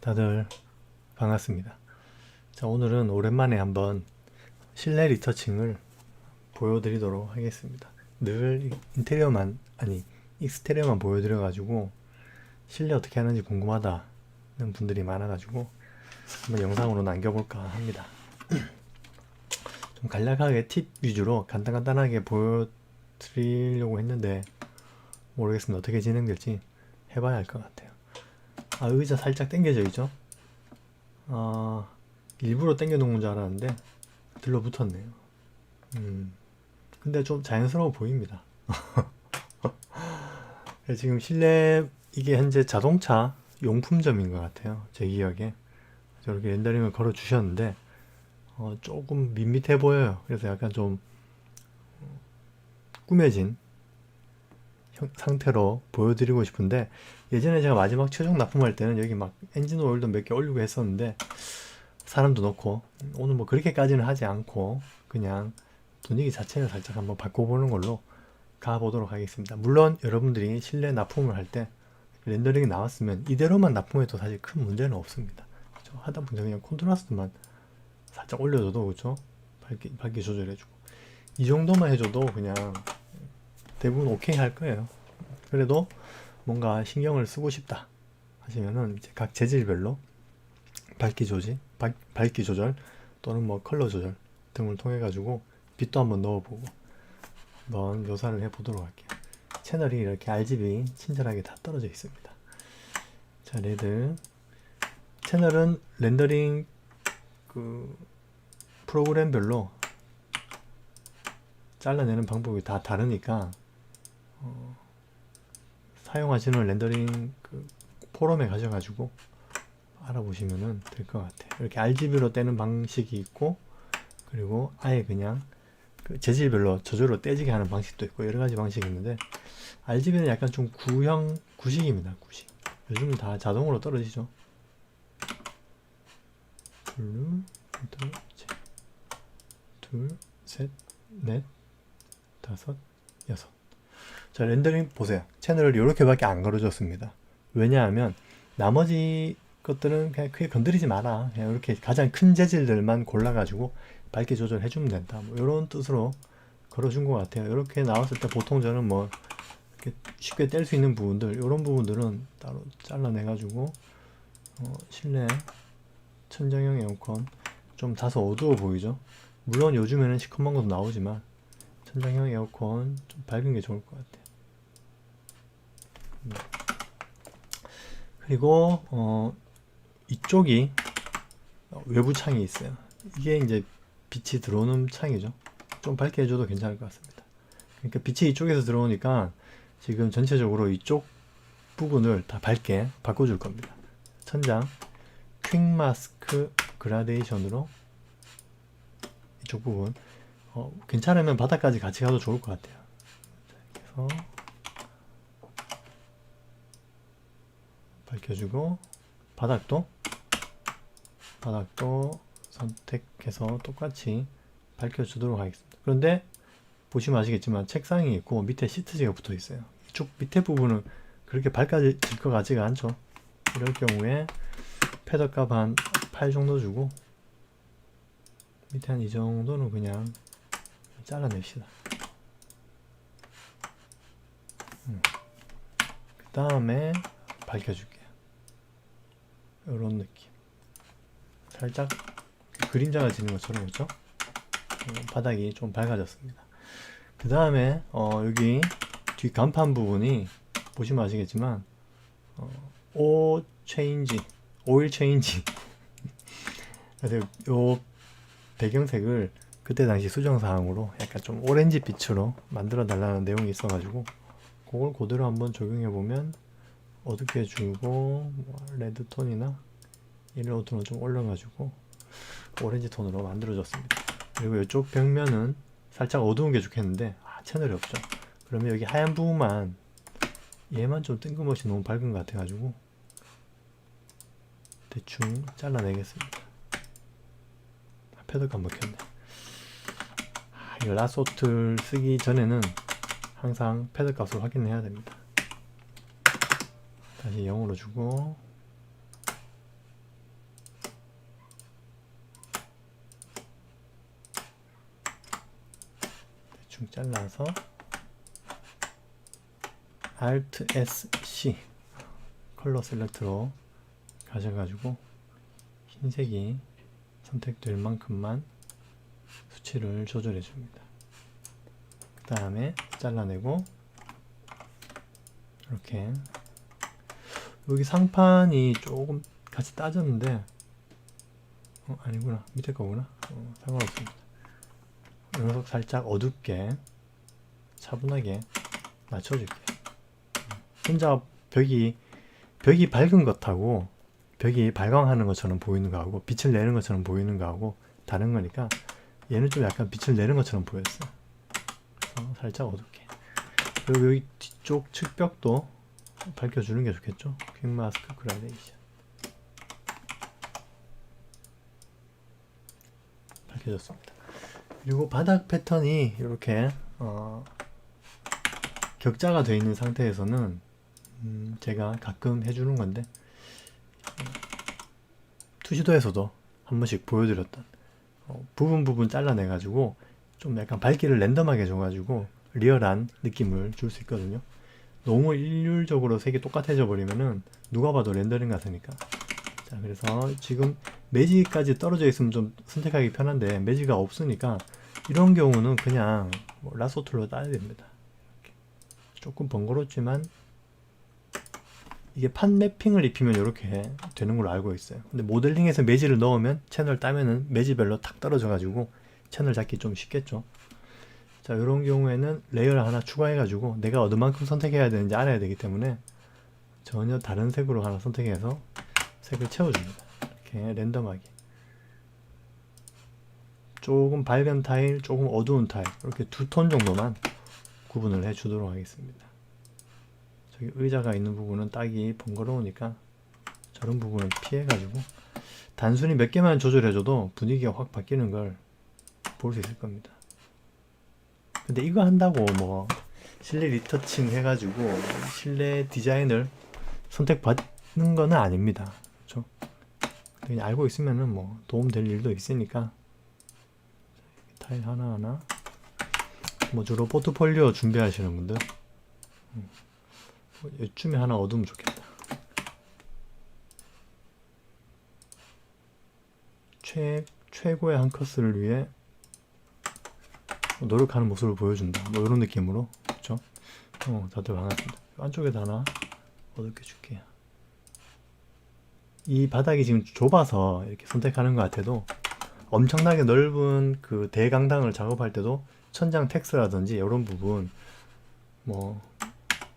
다들 반갑습니다. 자, 오늘은 오랜만에 한번 실내 리터칭을 보여드리도록 하겠습니다. 늘 인테리어만, 아니 익스테리어만 보여드려가지고 실내 어떻게 하는지 궁금하다는 분들이 많아가지고 한번 영상으로 남겨볼까 합니다. 좀 간략하게 팁 위주로 간단하게 보여드리려고 했는데 모르겠습니다. 어떻게 진행될지 해봐야 할 것 같아요. 의자 살짝 당겨져 있죠? 일부러 당겨 놓은 줄 알았는데 들러붙었네요. 근데 좀 자연스러워 보입니다. 지금 실내 이게 현재 자동차 용품점인 것 같아요. 제 기억에 저렇게 렌더링을 걸어 주셨는데 조금 밋밋해 보여요. 그래서 약간 좀 꾸며진 상태로 보여드리고 싶은데, 예전에 제가 마지막 최종 납품할 때는 여기 막 엔진 오일도 몇 개 올리고 했었는데 사람도 넣고, 오늘 뭐 그렇게까지는 하지 않고 그냥 분위기 자체를 살짝 한번 바꿔보는 걸로 가보도록 하겠습니다. 물론 여러분들이 실내 납품을 할 때 렌더링이 나왔으면 이대로만 납품해도 사실 큰 문제는 없습니다. 그렇죠? 하다 보니 그냥 콘트라스트만 살짝 올려줘도, 그렇죠? 밝기 조절해주고 이 정도만 해줘도 그냥 대부분 오케이 할 거예요. 그래도 뭔가 신경을 쓰고 싶다 하시면은 이제 각 재질별로 밝기 조절 또는 뭐 컬러 조절 등을 통해 가지고 빛도 한번 넣어보고 한번 묘사를 해보도록 할게요. 채널이 이렇게 RGB 친절하게 다 떨어져 있습니다. 자, 레드 채널은 렌더링 그 프로그램별로 잘라내는 방법이 다 다르니까 사용하시는 렌더링 그 포럼에 가셔가지고 알아보시면 될 것 같아요. 이렇게 RGB로 떼는 방식이 있고, 그리고 아예 그냥 그 재질별로 저절로 떼지게 하는 방식도 있고, 여러 가지 방식이 있는데 RGB는 약간 좀 구식입니다. 구식. 요즘은 다 자동으로 떨어지죠. 둘, 셋, 넷, 다섯, 여섯. 자, 렌더링 보세요. 채널을 이렇게밖에 안 걸어줬습니다. 왜냐하면 나머지 것들은 그냥 크게 건드리지 마라. 그냥 이렇게 가장 큰 재질들만 골라가지고 밝기 조절해주면 된다. 뭐 이런 뜻으로 걸어준 것 같아요. 이렇게 나왔을 때 보통 저는 뭐 이렇게 쉽게 뗄 수 있는 부분들, 이런 부분들은 따로 잘라내가지고 실내 천정형 에어컨 좀 다소 어두워 보이죠? 물론 요즘에는 시커먼 것도 나오지만 천정형 에어컨 좀 밝은 게 좋을 것 같아요. 그리고 이쪽이 외부 창이 있어요. 이게 이제 빛이 들어오는 창이죠. 좀 밝게 해줘도 괜찮을 것 같습니다. 그러니까 빛이 이쪽에서 들어오니까 지금 전체적으로 이쪽 부분을 다 밝게 바꿔줄 겁니다. 천장 퀵 마스크 그라데이션으로 이쪽 부분 괜찮으면 바닥까지 같이 가도 좋을 것 같아요. 그래서 밝혀주고 바닥도 선택해서 똑같이 밝혀주도록 하겠습니다. 그런데 보시면 아시겠지만 책상이 있고 밑에 시트지가 붙어 있어요. 이쪽 밑에 부분은 그렇게 밝아질 것 같지가 않죠. 이럴 경우에 패드값 한 8 정도 주고 밑에 한 이 정도는 그냥 잘라냅시다. 그 다음에 밝혀줄게요. 이런 느낌. 살짝 그림자가 지는 것처럼, 그렇죠? 바닥이 좀 밝아졌습니다. 그 다음에 여기 뒤 간판 부분이 보시면 아시겠지만 오일 체인지 그래서 요 배경색을 그때 당시 수정사항으로 약간 좀 오렌지 빛으로 만들어 달라는 내용이 있어 가지고 그걸 그대로 한번 적용해 보면 어둡게 주고 레드톤이나 이런 톤을 좀 올려가지고 오렌지 톤으로 만들어졌습니다. 그리고 이쪽 벽면은 살짝 어두운 게 좋겠는데 채널이 없죠. 그러면 여기 하얀 부분만, 얘만 좀 뜬금없이 너무 밝은 것 같아가지고 대충 잘라내겠습니다. 패드가 먹혔네. 이 라소트를 쓰기 전에는 항상 패드 값을 확인해야 됩니다. 다시 0으로 주고 대충 잘라서 Alt S C 컬러 셀렉트로 가셔가지고 흰색이 선택될 만큼만 수치를 조절해 줍니다. 그 다음에 잘라내고 이렇게 여기 상판이 조금 같이 따졌는데 아니구나, 밑에 거구나. 상관없습니다. 이 녀석 살짝 어둡게 차분하게 맞춰줄게요. 혼자 벽이 밝은 것하고 벽이 발광하는 것처럼 보이는 거하고 빛을 내는 것처럼 보이는 거하고 다른 거니까 얘는 좀 약간 빛을 내는 것처럼 보였어요. 그래서 살짝 어둡게. 그리고 여기 뒤쪽 측벽도 밝혀주는 게 좋겠죠. 퀵 마스크 그라데이션 밝혀졌습니다. 그리고 바닥 패턴이 이렇게 격자가 되어 있는 상태에서는 제가 가끔 해주는 건데 투시도에서도 한 번씩 보여드렸던 부분 잘라내 가지고 좀 약간 밝기를 랜덤하게 줘가지고 리얼한 느낌을 줄 수 있거든요. 너무 일률적으로 색이 똑같아져 버리면은 누가 봐도 렌더링 같으니까. 자, 그래서 지금 매지까지 떨어져 있으면 좀 선택하기 편한데 매지가 없으니까 이런 경우는 그냥 라소 툴로 따야 됩니다. 이렇게. 조금 번거롭지만 이게 판 맵핑을 입히면 이렇게 되는 걸로 알고 있어요. 근데 모델링에서 매지를 넣으면 채널 따면은 매지별로 탁 떨어져 가지고 채널 잡기 좀 쉽겠죠. 자, 이런 경우에는 레이어를 하나 추가해 가지고 내가 어느만큼 선택해야 되는지 알아야 되기 때문에 전혀 다른 색으로 하나 선택해서 색을 채워줍니다. 이렇게 랜덤하게 조금 밝은 타일, 조금 어두운 타일 이렇게 두 톤 정도만 구분을 해 주도록 하겠습니다. 저기 의자가 있는 부분은 따기 번거로우니까 저런 부분은 피해가지고 단순히 몇 개만 조절해줘도 분위기가 확 바뀌는 걸 볼 수 있을 겁니다. 근데 이거 한다고 뭐 실내 리터칭 해가지고 실내 디자인을 선택받는 거는 아닙니다. 그렇죠? 그냥 알고 있으면은 뭐 도움될 일도 있으니까. 타일 하나하나 뭐 주로 포트폴리오 준비하시는 분들 이쯤에 하나 얻으면 좋겠다. 최고의 한 컷을 위해 노력하는 모습을 보여준다. 뭐 이런 느낌으로. 그렇죠? 다들 반갑습니다. 안쪽에다 하나 어둡게 줄게요. 이 바닥이 지금 좁아서 이렇게 선택하는 것 같아도 엄청나게 넓은 그 대강당을 작업할 때도 천장 텍스라든지 이런 부분 뭐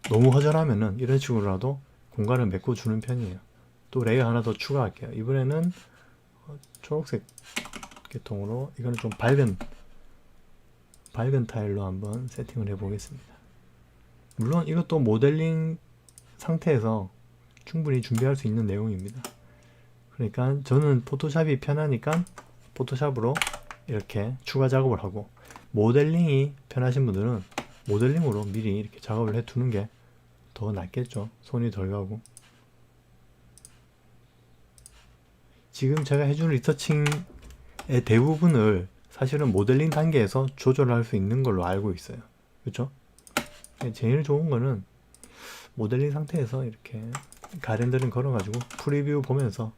너무 허전하면은 이런 식으로라도 공간을 메꿔주는 편이에요. 또 레이어 하나 더 추가할게요. 이번에는 초록색 계통으로 이거는 좀 밝은 타일로 한번 세팅을 해 보겠습니다. 물론 이것도 모델링 상태에서 충분히 준비할 수 있는 내용입니다. 그러니까 저는 포토샵이 편하니까 포토샵으로 이렇게 추가 작업을 하고 모델링이 편하신 분들은 모델링으로 미리 이렇게 작업을 해 두는 게 더 낫겠죠. 손이 덜 가고. 지금 제가 해주는 리서칭의 대부분을 사실은 모델링 단계에서 조절할 수 있는 걸로 알고 있어요. 그렇죠? 제일 좋은 거는 모델링 상태에서 이렇게 가렌더링 걸어가지고 프리뷰 보면서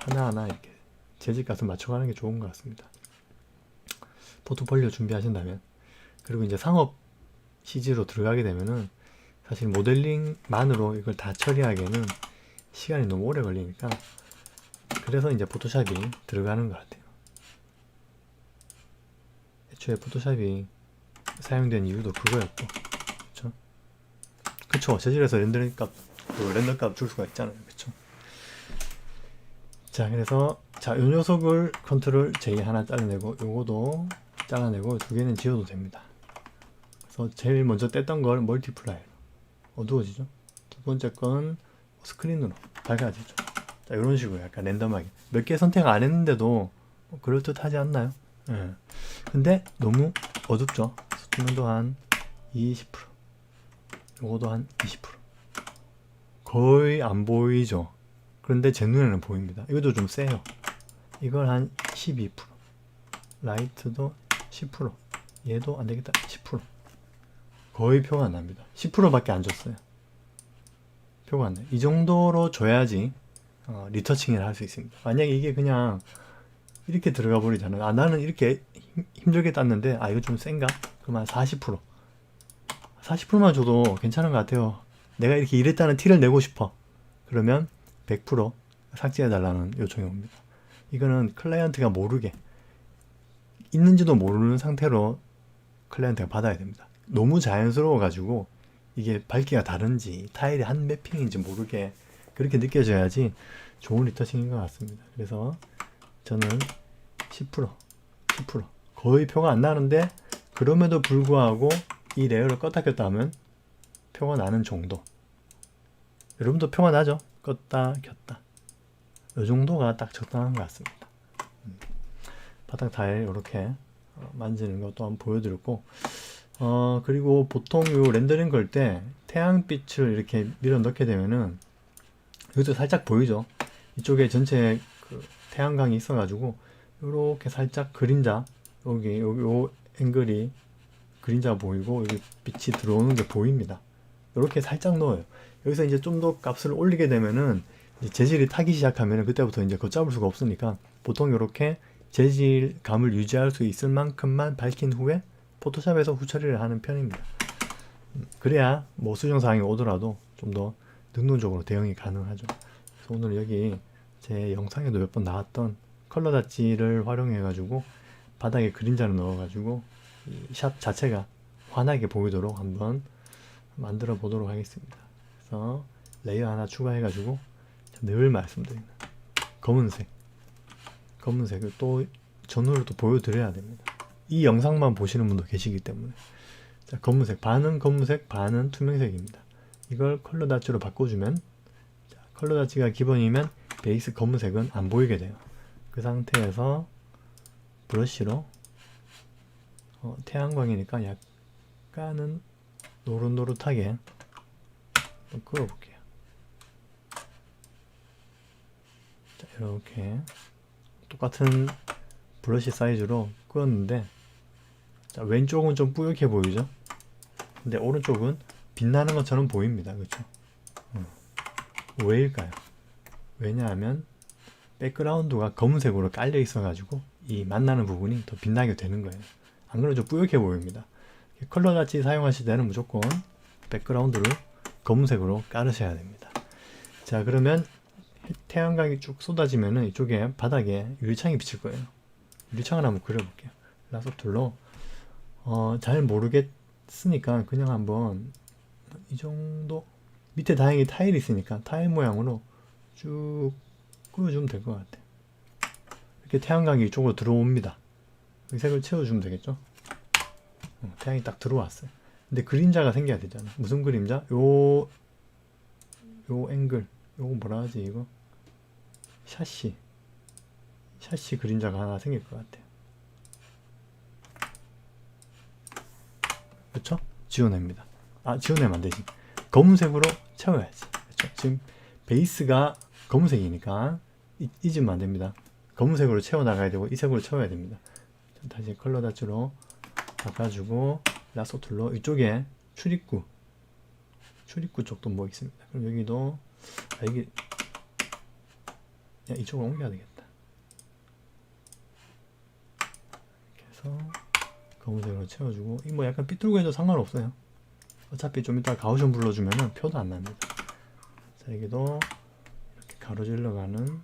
하나하나 이렇게 재질값을 맞춰가는 게 좋은 것 같습니다. 포트폴리오 준비하신다면. 그리고 이제 상업 CG로 들어가게 되면은 사실 모델링만으로 이걸 다 처리하기에는 시간이 너무 오래 걸리니까 그래서 이제 포토샵이 들어가는 것 같아요. 애초에 포토샵이 사용된 이유도 그거였고, 그쵸? 그쵸? 재질에서 렌더링 값, 렌더 값 줄 수가 있잖아요. 그쵸? 자, 그래서 자, 요 녀석을 컨트롤 J 하나 잘라내고 요거도 잘라내고 두 개는 지워도 됩니다. 그래서 제일 먼저 뗐던 걸 멀티플라이로 어두워지죠. 두 번째 건 스크린으로 밝아지죠. 자, 이런 식으로 약간 랜덤하게 몇 개 선택 안 했는데도 그럴듯하지 않나요? 예. 근데 너무 어둡죠. 투명도 한 20%, 요거도 한 20%, 거의 안 보이죠. 그런데 제 눈에는 보입니다. 이것도 좀 세요. 이걸 한 12%, 라이트도 10%. 얘도 안 되겠다. 10%. 거의 표가 안 납니다. 10%밖에 안 줬어요. 표가 안 나요. 이 정도로 줘야지 리터칭을 할 수 있습니다. 만약에 이게 그냥 이렇게 들어가 버리잖아요. 아, 나는 이렇게 힘들게 땄는데, 아, 이거 좀 센가? 그러면 40%. 40%만 줘도 괜찮은 것 같아요. 내가 이렇게 이랬다는 티를 내고 싶어. 그러면 100% 삭제해달라는 요청이 옵니다. 이거는 클라이언트가 모르게, 있는지도 모르는 상태로 클라이언트가 받아야 됩니다. 너무 자연스러워가지고 이게 밝기가 다른지 타일이 한 몇 핑인지 모르게 그렇게 느껴져야지 좋은 리터칭인 것 같습니다. 그래서 저는 10%, 10% 거의 표가 안 나는데, 그럼에도 불구하고 이 레이어를 껐다 켰다 하면 표가 나는 정도. 여러분도 표가 나죠? 껐다 켰다. 이 정도가 딱 적당한 것 같습니다. 바닥 타일 이렇게 만지는 것도 한번 보여드렸고, 그리고 보통 요 렌더링 걸 때 태양빛을 이렇게 밀어 넣게 되면은 이것도 살짝 보이죠? 이쪽에 전체 그 태양광이 있어가지고 이렇게 살짝 그림자, 여기 요 앵글이 그림자 보이고 여기 빛이 들어오는 게 보입니다. 이렇게 살짝 넣어요. 여기서 이제 좀 더 값을 올리게 되면은 이제 재질이 타기 시작하면은 그때부터 이제 걷잡을 수가 없으니까 보통 이렇게 재질감을 유지할 수 있을 만큼만 밝힌 후에 포토샵에서 후처리를 하는 편입니다. 그래야 뭐 수정사항이 오더라도 좀 더 능동적으로 대응이 가능하죠. 그래서 오늘 여기 제 영상에도 몇 번 나왔던 컬러 닷지를 활용해 가지고 바닥에 그림자를 넣어 가지고 이 샵 자체가 환하게 보이도록 한번 만들어 보도록 하겠습니다. 그래서 레이어 하나 추가해 가지고 늘 말씀드리는 검은색을 또 전후를 또 보여드려야 됩니다. 이 영상만 보시는 분도 계시기 때문에. 자, 검은색, 반은 검은색, 반은 투명색입니다. 이걸 컬러 닷지로 바꿔주면, 자, 컬러 닷지가 기본이면 베이스 검은색은 안 보이게 돼요. 그 상태에서 브러쉬로 태양광이니까 약간은 노릇노릇하게 좀 끌어볼게요. 자, 이렇게 똑같은 브러쉬 사이즈로 끌었는데, 자, 왼쪽은 좀 뿌옇게 보이죠? 근데 오른쪽은 빛나는 것처럼 보입니다. 그렇죠? 왜일까요? 왜냐하면 백그라운드가 검은색으로 깔려 있어 가지고 이 만나는 부분이 더 빛나게 되는 거예요. 안 그러면 좀 뿌옇게 보입니다. 컬러 닷지 사용하실 때는 무조건 백그라운드를 검은색으로 깔으셔야 됩니다. 자, 그러면 태양광이 쭉 쏟아지면은 이쪽에 바닥에 유리창이 비칠 거예요. 유리창을 한번 그려볼게요. 라서 툴로 잘 모르겠으니까 그냥 한번 이 정도, 밑에 다행히 타일이 있으니까 타일 모양으로 쭉 그려주면 될 것 같아요. 이렇게 태양광이 이쪽으로 들어옵니다. 이 색을 채워주면 되겠죠? 태양이 딱 들어왔어요. 근데 그림자가 생겨야 되잖아. 무슨 그림자? 요 앵글, 요거 뭐라 하지 이거? 샤시 그림자가 하나 생길 것 같아요. 그렇죠? 지워냅니다. 아, 지워내면 안 되지. 검은색으로 채워야지. 그렇죠? 지금 베이스가 검은색이니까 잊으면 안 됩니다. 검은색으로 채워나가야 되고 이 색으로 채워야 됩니다. 다시 컬러 닷지로 바꿔주고 라소 툴로 이쪽에 출입구 쪽도 뭐 있습니다. 그럼 여기도 이게 이쪽으로 옮겨야 되겠다. 이렇게 해서 검은색으로 채워주고, 이 뭐 약간 삐뚤고 해도 상관없어요. 어차피 좀 이따 가우션 불러주면은 표도 안 납니다. 자, 여기도 이렇게 가로질러 가는. 자,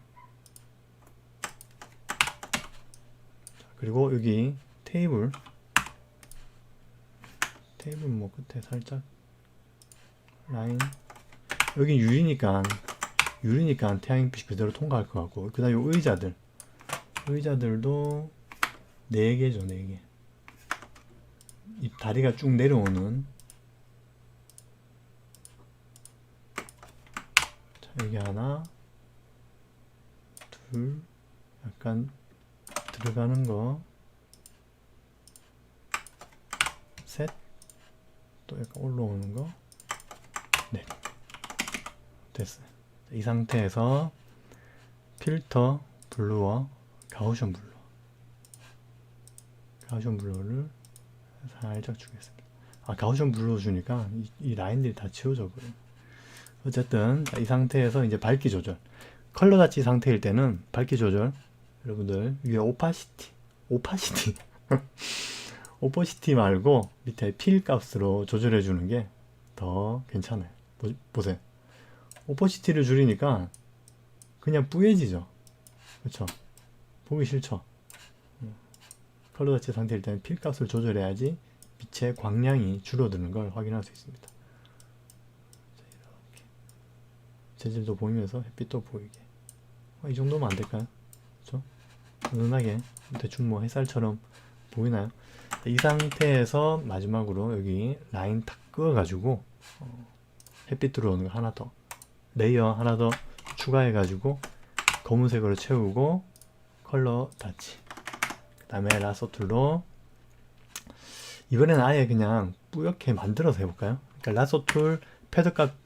그리고 여기 테이블 뭐 끝에 살짝 라인, 여기 유리니까 태양빛이 그대로 통과할 것 같고, 그 다음에 의자들도 4개죠. 4개. 이 다리가 쭉 내려오는. 자, 여기 하나, 둘, 약간 들어가는 거, 셋, 또 약간 올라오는 거, 네, 됐어요. 이 상태에서 필터, 블루어, 가우션 블루어를 살짝 주겠습니다. 가우션 블루 주니까 이 라인들이 다 지워져 버려요. 어쨌든 이 상태에서 이제 밝기 조절, 컬러 다치 상태일 때는 밝기 조절, 여러분들 위에 오파시티 오퍼시티 말고 밑에 필 값으로 조절해 주는 게 더 괜찮아요. 보세요. 오퍼시티를 줄이니까 그냥 뿌얘지죠. 그쵸? 보기 싫죠? 컬러 다치 상태일 때는 필 값을 조절해야지 빛의 광량이 줄어드는 걸 확인할 수 있습니다. 자, 이렇게 재질도 보이면서 햇빛도 보이게. 이 정도면 안 될까요? 그쵸? 은은하게 대충 뭐 햇살처럼 보이나요? 이 상태에서 마지막으로 여기 라인 탁 그어가지고 햇빛 들어오는 거 하나 더, 레이어 하나 더 추가해가지고 검은색으로 채우고 컬러 다치, 그 다음에 라서 툴로 이번에는 아예 그냥 뿌옇게 만들어서 해볼까요? 그러니까 라서 툴 패드 값을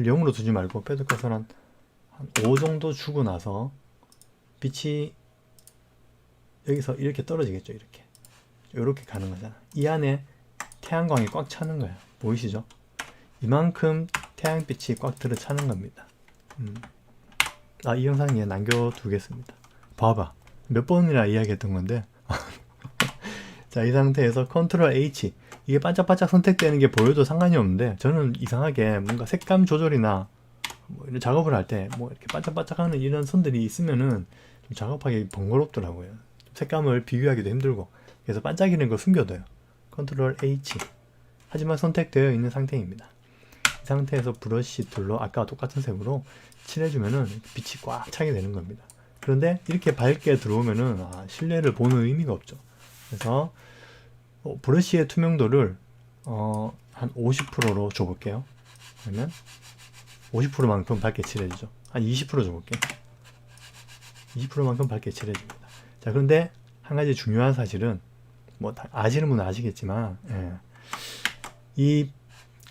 0으로 두지 말고 패드 값을 한 5 정도 주고 나서 빛이 여기서 이렇게 떨어지겠죠. 이렇게 가는 거잖아. 이 안에 태양광이 꽉 차는 거야. 보이시죠? 이만큼 태양빛이 꽉 들어차는 겁니다. 이 영상에 남겨두겠습니다. 봐봐. 몇 번이나 이야기했던 건데. 자, 이 상태에서 컨트롤 H, 이게 반짝반짝 선택되는 게 보여도 상관이 없는데, 저는 이상하게 뭔가 색감 조절이나 뭐 이런 작업을 할 때 뭐 이렇게 반짝반짝하는 이런 선들이 있으면은 좀 작업하기 번거롭더라고요. 색감을 비교하기도 힘들고. 그래서 반짝이는 걸 숨겨둬요. 컨트롤 H. 하지만 선택되어 있는 상태입니다. 이 상태에서 브러쉬 툴로 아까와 똑같은 색으로 칠해주면은 빛이 꽉 차게 되는 겁니다. 그런데 이렇게 밝게 들어오면은 실내를 보는 의미가 없죠. 그래서 브러쉬의 투명도를 한 50%로 줘볼게요. 그러면 50%만큼 밝게 칠해주죠. 한 20% 줘볼게요. 20%만큼 밝게 칠해줍니다. 자, 그런데 한 가지 중요한 사실은 뭐 아시는 분은 아시겠지만, 이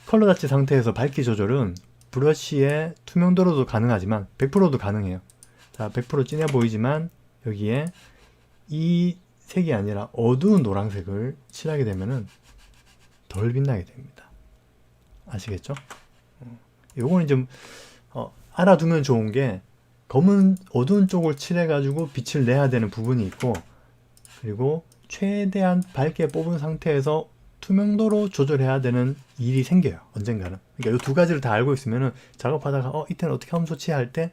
컬러 다치 상태에서 밝기 조절은 브러쉬의 투명도로도 가능하지만 100%도 가능해요. 자, 100% 진해 보이지만 여기에 이 색이 아니라 어두운 노란색을 칠하게 되면은 덜 빛나게 됩니다. 아시겠죠? 요거는 좀 알아두면 좋은 게, 어두운 쪽을 칠해가지고 빛을 내야 되는 부분이 있고, 그리고 최대한 밝게 뽑은 상태에서 투명도로 조절해야 되는 일이 생겨요. 언젠가는. 그러니까 이 두 가지를 다 알고 있으면은 작업하다가 이때는 어떻게 하면 좋지 할 때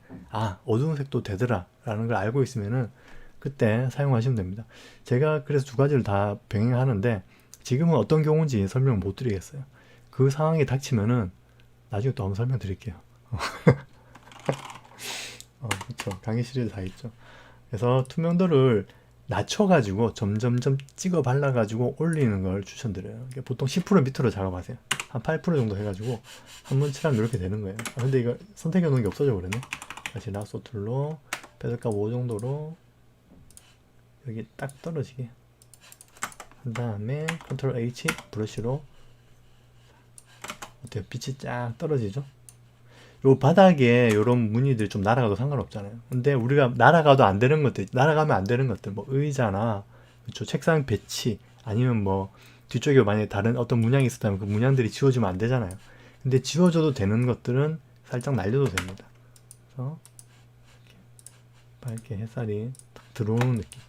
어두운 색도 되더라 라는 걸 알고 있으면은 그때 사용하시면 됩니다. 제가 그래서 두 가지를 다 병행하는데 지금은 어떤 경우인지 설명 못 드리겠어요. 그 상황이 닥치면은 나중에 또 한번 설명드릴게요. 그렇죠. 강의실에 다 있죠. 그래서 투명도를 낮춰가지고 점점점 찍어 발라가지고 올리는 걸 추천드려요. 보통 10% 밑으로 작업하세요. 한 8% 정도 해가지고 한번 칠하면 이렇게 되는 거예요. 근데 이거 선택해 놓은 게 없어져 버렸네. 다시 라소 툴로 패드값 5 정도로 여기 딱 떨어지게 한 다음에 컨트롤 H 브러쉬로 어때요? 빛이 쫙 떨어지죠? 요 바닥에 요런 무늬들 좀 날아가도 상관없잖아요. 근데 우리가 날아가도 안 되는 것들, 날아가면 안 되는 것들, 뭐 의자나 그쵸, 책상 배치, 아니면 뭐 뒤쪽에 만약에 다른 어떤 문양이 있었다면 그 문양들이 지워지면 안 되잖아요. 근데 지워져도 되는 것들은 살짝 날려도 됩니다. 그래서 이렇게 밝게 햇살이 딱 들어오는 느낌.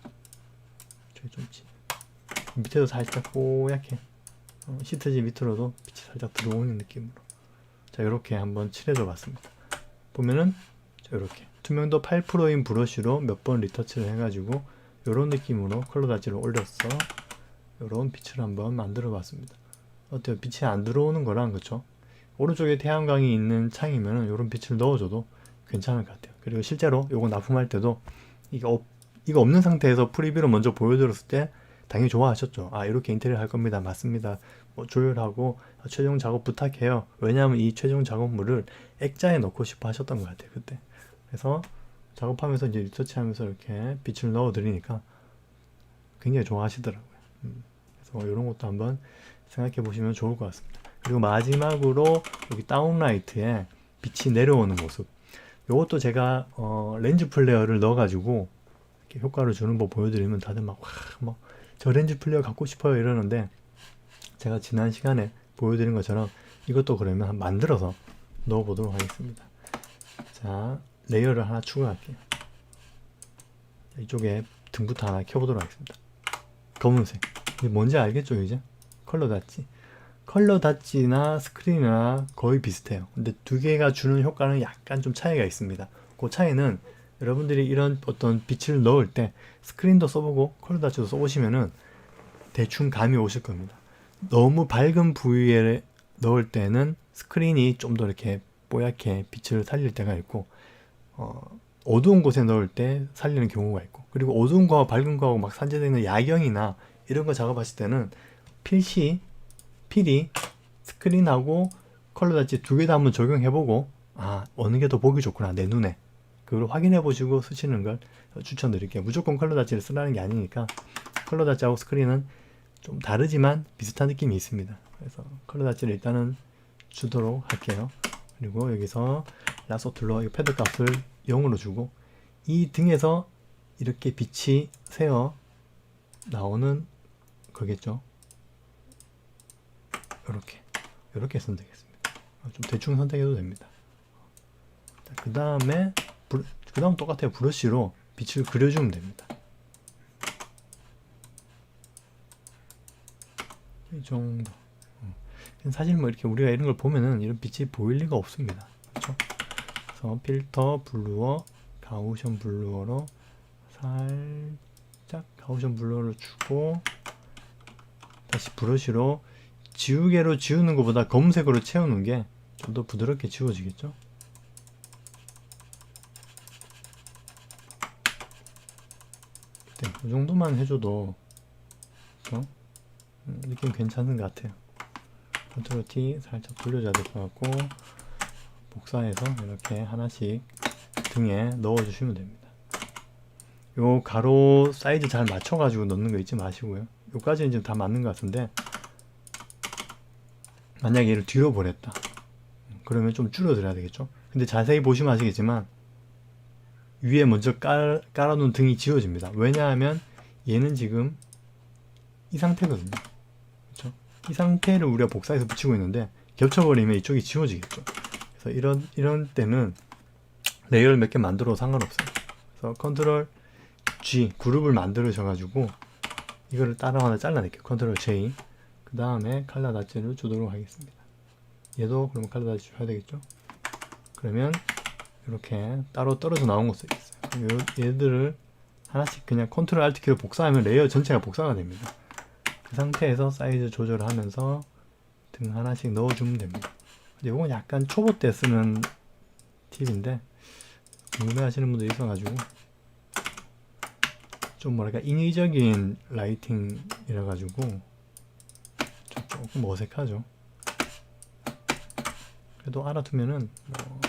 저기 좀 밑에도 살짝 뽀얗게 시트지 밑으로도 빛이 살짝 들어오는 느낌으로. 자, 이렇게 한번 칠해줘 봤습니다. 보면은 이렇게 투명도 8%인 브러쉬로 몇 번 리터치를 해가지고 이런 느낌으로 컬러 다지를 올렸어. 이런 빛을 한번 만들어 봤습니다. 어때요? 빛이 안 들어오는 거랑, 그쵸? 오른쪽에 태양광이 있는 창이면은 이런 빛을 넣어줘도 괜찮을 것 같아요. 그리고 실제로 이거 납품할 때도 이거 없는 상태에서 프리뷰로 먼저 보여드렸을 때 당연히 좋아하셨죠. 이렇게 인테리어 할 겁니다. 맞습니다. 뭐 조율하고 최종 작업 부탁해요. 왜냐하면 이 최종 작업물을 액자에 넣고 싶어 하셨던 것 같아요. 그때. 그래서 작업하면서 이제 리서치하면서 이렇게 빛을 넣어 드리니까 굉장히 좋아하시더라고요. 그래서 이런 것도 한번 생각해 보시면 좋을 것 같습니다. 그리고 마지막으로 여기 다운라이트에 빛이 내려오는 모습. 이것도 제가 렌즈 플레어를 넣어 가지고 이렇게 효과를 주는 법 보여드리면 다들 저 렌즈 플레어 갖고 싶어요 이러는데, 제가 지난 시간에 보여드린 것처럼 이것도 그러면 만들어서 넣어보도록 하겠습니다. 자, 레이어를 하나 추가할게요. 이쪽에 등부터 하나 켜보도록 하겠습니다. 검은색. 이게 뭔지 알겠죠, 이제? 컬러 닷지. 컬러 닷지나 스크린이나 거의 비슷해요. 근데 두 개가 주는 효과는 약간 좀 차이가 있습니다. 그 차이는 여러분들이 이런 어떤 빛을 넣을 때 스크린도 써보고 컬러 닷지도 써보시면은 대충 감이 오실 겁니다. 너무 밝은 부위에 넣을 때는 스크린이 좀 더 이렇게 뽀얗게 빛을 살릴 때가 있고, 어두운 곳에 넣을 때 살리는 경우가 있고, 그리고 어두운 거와 밝은 거하고 막 산재되어 있는 야경이나 이런 거 작업하실 때는 필히 스크린하고 컬러 닷지 두 개 다 한번 적용해보고, 어느 게 더 보기 좋구나 내 눈에, 그걸 확인해보시고 쓰시는 걸 추천드릴게요. 무조건 컬러 닷지를 쓰라는 게 아니니까. 컬러 닷지하고 스크린은 좀 다르지만 비슷한 느낌이 있습니다. 그래서 컬러 닷지를 일단은 주도록 할게요. 그리고 여기서 라소 툴로 이 패드 값을 0으로 주고, 이 등에서 이렇게 빛이 새어 나오는 거겠죠. 이렇게 선택했습니다. 좀 대충 선택해도 됩니다. 그 다음에 똑같아요. 브러쉬로 빛을 그려주면 됩니다. 이 정도. 사실 뭐 이렇게 우리가 이런 걸 보면은 이런 빛이 보일 리가 없습니다. 그렇죠? 그래서 필터 블루어, 가우션 블루어로 살짝 가우션 블루어를 주고, 다시 브러쉬로 지우개로 지우는 것보다 검은색으로 채우는 게 좀 더 부드럽게 지워지겠죠? 네, 이 정도만 해줘도 그렇죠? 느낌 괜찮은 것 같아요. 컨트롤 T 살짝 돌려줘야 될 것 같고, 복사해서 이렇게 하나씩 등에 넣어주시면 됩니다. 요 가로 사이즈 잘 맞춰가지고 넣는 거 잊지 마시고요. 요까지는 지금 다 맞는 것 같은데, 만약에 얘를 뒤로 보냈다 그러면 좀 줄여드려야 되겠죠. 근데 자세히 보시면 아시겠지만 위에 먼저 깔아놓은 등이 지워집니다. 왜냐하면 얘는 지금 이 상태거든요. 그렇죠? 이 상태를 우리가 복사해서 붙이고 있는데 겹쳐버리면 이쪽이 지워지겠죠. 그래서 이런 때는 레이어를 몇 개 만들어도 상관없어요. 그래서 컨트롤 G 그룹을 만들으셔가지고 이거를 따로 하나 잘라낼게요. 컨트롤 J. 그 다음에 컬러 닷지를 주도록 하겠습니다. 얘도 그러면 컬러 닷지 줘야 되겠죠. 그러면 이렇게 따로 떨어져 나온 것들이 있어요. 얘들을 하나씩 그냥 컨트롤 알트 키로 복사하면 레이어 전체가 복사가 됩니다. 그 상태에서 사이즈 조절을 하면서 등 하나씩 넣어주면 됩니다. 이건 약간 초보 때 쓰는 팁인데 궁금해하시는 분들이 있어가지고 좀 뭐랄까 인위적인 라이팅이라 가지고 조금 어색하죠. 그래도 알아두면은 뭐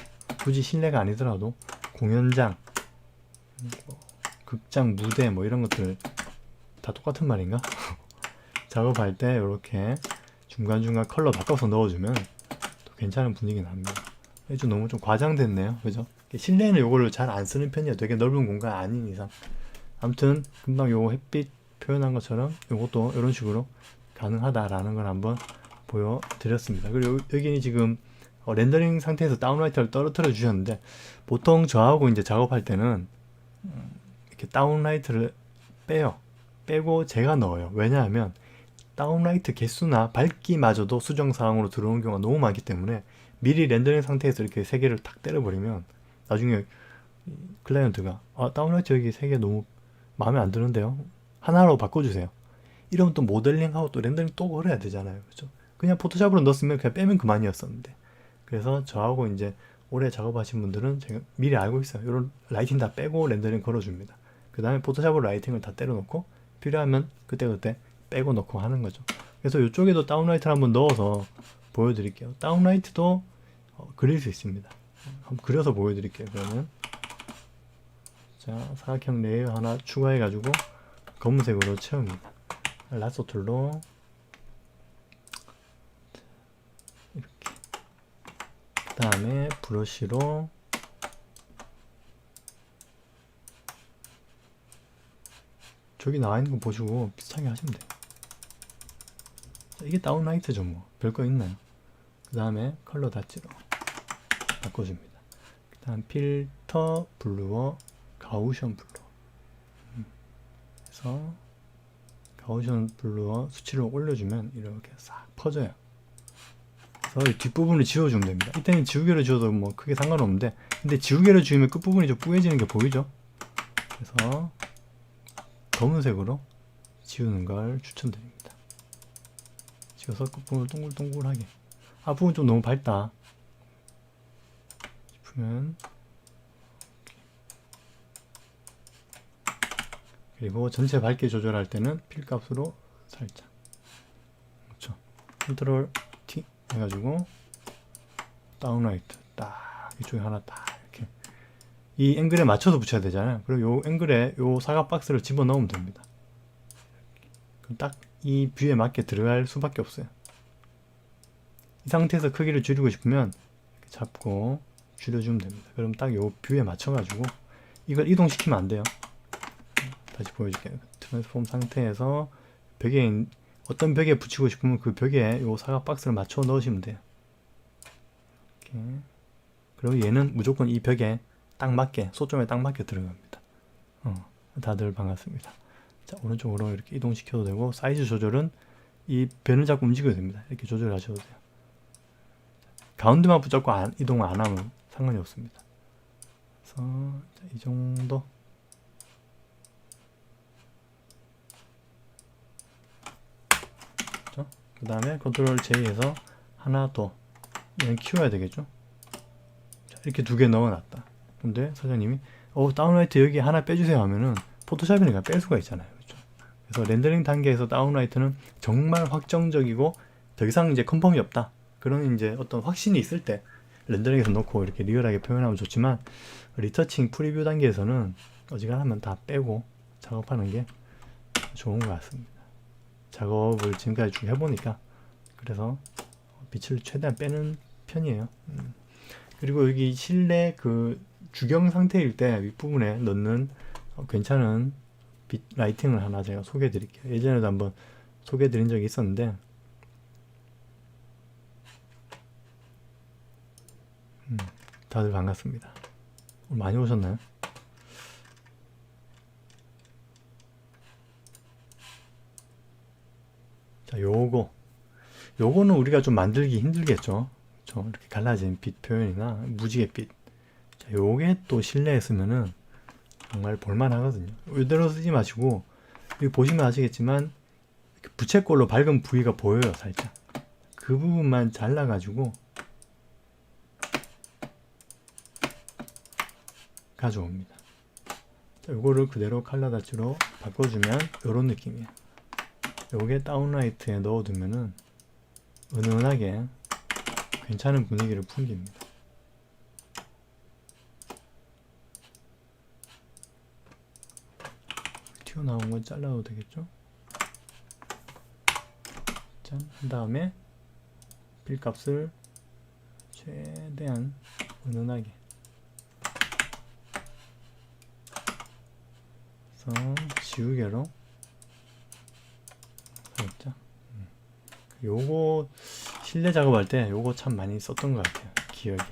굳이 실내가 아니더라도 공연장, 극장, 무대 뭐 이런 것들 다 똑같은 말인가? 작업할 때 이렇게 중간중간 컬러 바꿔서 넣어주면 또 괜찮은 분위기 납니다. 좀 너무 좀 과장됐네요. 그죠? 실내에는 이거를 잘 안 쓰는 편이에요. 되게 넓은 공간 아닌 이상. 아무튼 금방 요거 햇빛 표현한 것처럼 이것도 이런 식으로 가능하다라는 걸 한번 보여드렸습니다. 그리고 여기 지금 렌더링 상태에서 다운라이트를 떨어뜨려 주셨는데, 보통 저하고 이제 작업할 때는 이렇게 다운라이트를 빼고 제가 넣어요. 왜냐하면 다운라이트 개수나 밝기마저도 수정사항으로 들어오는 경우가 너무 많기 때문에 미리 렌더링 상태에서 이렇게 3개를 탁 때려버리면 나중에 클라이언트가 다운라이트 여기 3개 너무 마음에 안 드는데요, 하나로 바꿔주세요. 이러면 또 모델링하고 또 렌더링 또 걸어야 되잖아요. 그렇죠? 그냥 포토샵으로 넣었으면 그냥 빼면 그만이었었는데, 그래서 저하고 이제 오래 작업하신 분들은 제가 미리 알고 있어요. 이런 라이팅 다 빼고 렌더링 걸어줍니다. 그 다음에 포토샵으로 라이팅을 다 때려놓고 필요하면 그때그때 빼고 넣고 하는 거죠. 그래서 이쪽에도 다운라이트를 한번 넣어서 보여드릴게요. 다운라이트도 그릴 수 있습니다. 한번 그려서 보여드릴게요. 그러면 자, 사각형 레이어 하나 추가해가지고 검은색으로 채웁니다. 라소 툴로 이렇게, 그 다음에 브러쉬로 저기 나와 있는 거 보시고 비슷하게 하시면 돼요. 이게 다운라이트죠. 뭐 별거 있나요? 그 다음에 컬러 다치로 바꿔줍니다. 그 다음 필터 블루어 가우션 블루어. 그래서 가우션 블루어 수치를 올려주면 이렇게 싹 퍼져요. 그래서 이 뒷부분을 지워주면 됩니다. 이때는 지우개로 지워도 뭐 크게 상관없는데, 근데 지우개로 지우면 끝부분이 좀 뿌얘지는 게 보이죠? 그래서 검은색으로 지우는 걸 추천드립니다. 지워서 끝부분을 동글동글하게. 앞부분 좀 너무 밝다 싶으면, 그리고 전체 밝게 조절할 때는 필 값으로 살짝, 그렇죠. 컨트롤 T 해가지고 다운라이트 딱 이쪽에 하나 딱 이렇게 이 앵글에 맞춰서 붙여야 되잖아요. 그럼 요 앵글에 요 사각 박스를 집어 넣으면 됩니다. 그럼 딱 이 뷰에 맞게 들어갈 수밖에 없어요. 이 상태에서 크기를 줄이고 싶으면 이렇게 잡고 줄여주면 됩니다. 그럼 딱 요 뷰에 맞춰가지고 이걸 이동시키면 안 돼요. 다시 보여줄게요. 트랜스폼 상태에서 벽에 어떤 벽에 붙이고 싶으면 그 벽에 요 사각 박스를 맞춰 넣으시면 돼요. 이렇게. 그리고 얘는 무조건 이 벽에 딱 맞게, 소점에 딱 맞게 들어갑니다. 다들 반갑습니다. 자, 오른쪽으로 이렇게 이동시켜도 되고, 사이즈 조절은 이 변을 잡고 움직여도 됩니다. 이렇게 조절하셔도 돼요. 가운데만 붙잡고 이동을 안 하면 상관이 없습니다. 그래서 이 정도. 그 다음에 컨트롤 J에서 하나 더 얘는 키워야 되겠죠. 자, 이렇게 두 개 넣어놨다. 근데 사장님이 다운라이트 여기 하나 빼주세요 하면은 포토샵이니까 뺄 수가 있잖아요. 그렇죠? 그래서 렌더링 단계에서 다운라이트는 정말 확정적이고 더 이상 이제 컨펌이 없다, 그런 이제 어떤 확신이 있을 때 렌더링에서 놓고 이렇게 리얼하게 표현하면 좋지만, 리터칭 프리뷰 단계에서는 어지간하면 다 빼고 작업하는 게 좋은 것 같습니다. 작업을 지금까지 쭉 해보니까 그래서 빛을 최대한 빼는 편이에요. 그리고 여기 실내 그 주경 상태일 때 윗부분에 넣는 괜찮은 빛 라이팅을 하나 제가 소개해 드릴게요. 예전에도 한번 소개해 드린 적이 있었는데, 다들 반갑습니다. 오늘 많이 오셨나요? 자, 요거는 우리가 좀 만들기 힘들겠죠. 이렇게 갈라진 빛 표현이나 무지갯빛. 자, 요게 또 실내에 쓰면은 정말 볼만하거든요. 이대로 쓰지 마시고, 여기 보시면 아시겠지만 부채꼴로 밝은 부위가 보여요. 살짝 그 부분만 잘라가지고 가져옵니다. 자, 요거를 그대로 칼라 다치로 바꿔주면 요런 느낌이에요. 요게 다운라이트에 넣어두면은 은은하게 괜찮은 분위기를 풍깁니다. 튀어나온 건 잘라도 되겠죠? 짠, 한 다음에 빌값을 최대한 은은하게 그래서 지우개로 살짝. 요거 실내 작업할 때 요거 참 많이 썼던 것 같아요. 기억이.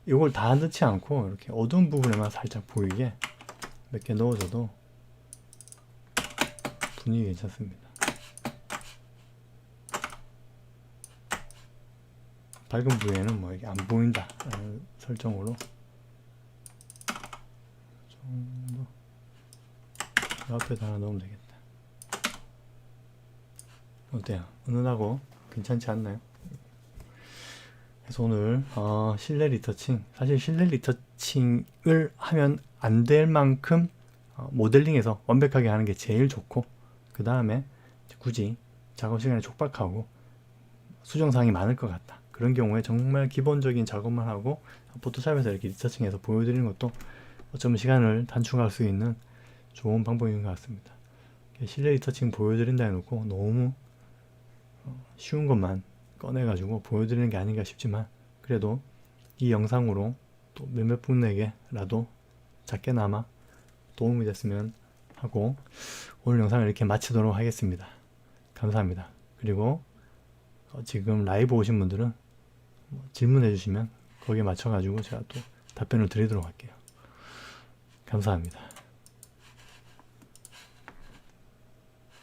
요걸 다 넣지 않고 이렇게 어두운 부분에만 살짝 보이게 몇 개 넣어줘도 분위기 괜찮습니다. 밝은 부위에는 뭐 이게 안 보인다 라는 설정으로 정도 옆에다 하나 넣으면 되겠다. 어때요? 은은하고 괜찮지 않나요? 그래서 오늘 실내 리터칭, 사실 실내 리터칭을 하면 안 될 만큼 모델링에서 완벽하게 하는 게 제일 좋고, 그 다음에 굳이 작업 시간이 촉박하고 수정사항이 많을 것 같다, 그런 경우에 정말 기본적인 작업만 하고 포토샵에서 이렇게 리터칭해서 보여드리는 것도 어쩌면 시간을 단축할 수 있는 좋은 방법인 것 같습니다. 실내 리터칭 보여드린다 해놓고 너무 쉬운 것만 꺼내가지고 보여드리는 게 아닌가 싶지만, 그래도 이 영상으로 또 몇몇 분에게라도 작게나마 도움이 됐으면 하고 오늘 영상을 이렇게 마치도록 하겠습니다. 감사합니다. 그리고 지금 라이브 오신 분들은 질문해 주시면 거기에 맞춰 가지고 제가 또 답변을 드리도록 할게요. 감사합니다.